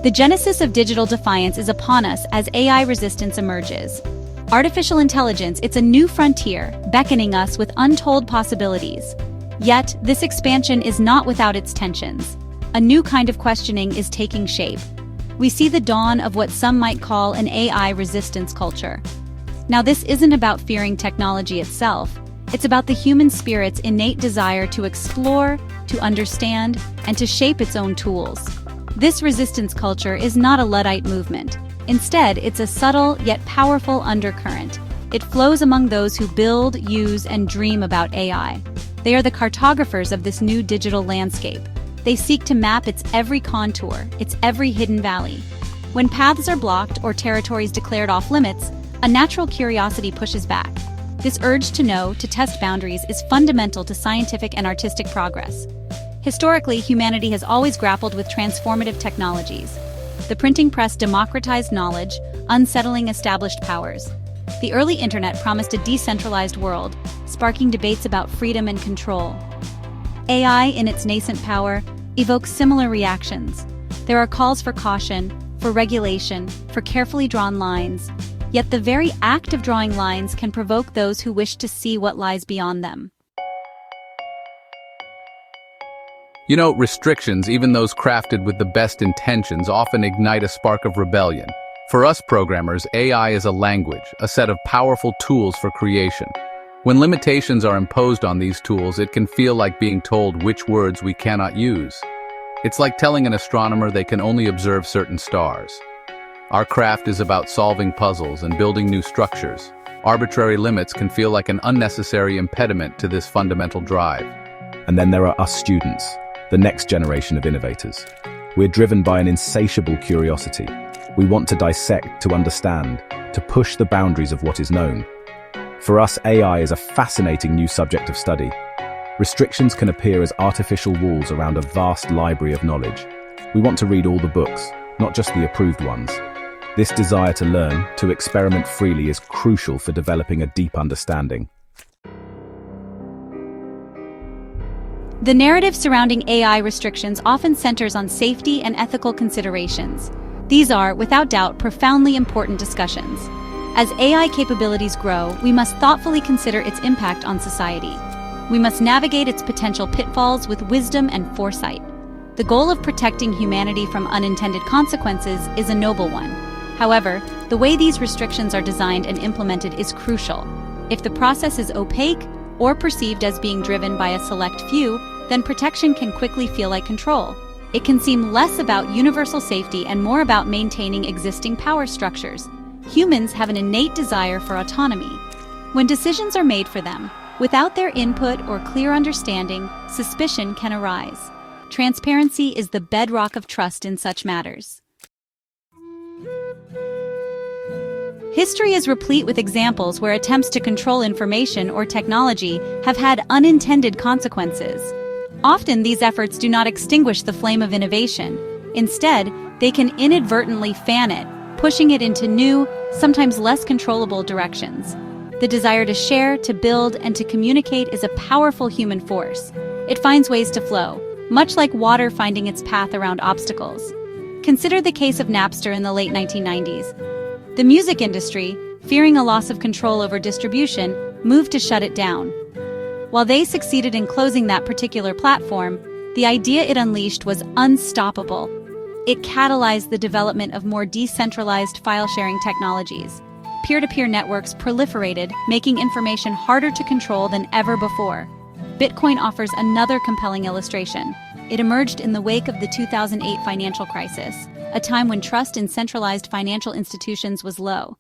The genesis of digital defiance is upon us as AI resistance emerges. Artificial intelligence, it's a new frontier, beckoning us with untold possibilities. Yet, this expansion is not without its tensions. A new kind of questioning is taking shape. We see the dawn of what some might call an AI resistance culture. Now, this isn't about fearing technology itself. It's about the human spirit's innate desire to explore, to understand, and to shape its own tools. This resistance culture is not a Luddite movement. Instead, it's a subtle yet powerful undercurrent. It flows among those who build, use, and dream about AI. They are the cartographers of this new digital landscape. They seek to map its every contour, its every hidden valley. When paths are blocked or territories declared off-limits, a natural curiosity pushes back. This urge to know, to test boundaries, is fundamental to scientific and artistic progress. Historically, humanity has always grappled with transformative technologies. The printing press democratized knowledge, unsettling established powers. The early internet promised a decentralized world, sparking debates about freedom and control. AI, in its nascent power, evokes similar reactions. There are calls for caution, for regulation, for carefully drawn lines. Yet the very act of drawing lines can provoke those who wish to see what lies beyond them. You know, restrictions, even those crafted with the best intentions, often ignite a spark of rebellion. For us programmers, AI is a language, a set of powerful tools for creation. When limitations are imposed on these tools, it can feel like being told which words we cannot use. It's like telling an astronomer they can only observe certain stars. Our craft is about solving puzzles and building new structures. Arbitrary limits can feel like an unnecessary impediment to this fundamental drive. And then there are us students, the next generation of innovators. We're driven by an insatiable curiosity. We want to dissect, to understand, to push the boundaries of what is known. For us, AI is a fascinating new subject of study. Restrictions can appear as artificial walls around a vast library of knowledge. We want to read all the books, not just the approved ones. This desire to learn, to experiment freely, is crucial for developing a deep understanding. The narrative surrounding AI restrictions often centers on safety and ethical considerations. These are, without doubt, profoundly important discussions. As AI capabilities grow, we must thoughtfully consider its impact on society. We must navigate its potential pitfalls with wisdom and foresight. The goal of protecting humanity from unintended consequences is a noble one. However, the way these restrictions are designed and implemented is crucial. If the process is opaque or perceived as being driven by a select few, then protection can quickly feel like control. It can seem less about universal safety and more about maintaining existing power structures. Humans have an innate desire for autonomy. When decisions are made for them, without their input or clear understanding, suspicion can arise. Transparency is the bedrock of trust in such matters. History is replete with examples where attempts to control information or technology have had unintended consequences. Often these efforts do not extinguish the flame of innovation. Instead, they can inadvertently fan it, pushing it into new, sometimes less controllable directions. The desire to share, to build, and to communicate is a powerful human force. It finds ways to flow, much like water finding its path around obstacles. Consider the case of Napster in the late 1990s. The music industry, fearing a loss of control over distribution, moved to shut it down. While they succeeded in closing that particular platform, the idea it unleashed was unstoppable. It catalyzed the development of more decentralized file-sharing technologies. Peer-to-peer networks proliferated, making information harder to control than ever before. Bitcoin offers another compelling illustration. It emerged in the wake of the 2008 financial crisis, a time when trust in centralized financial institutions was low.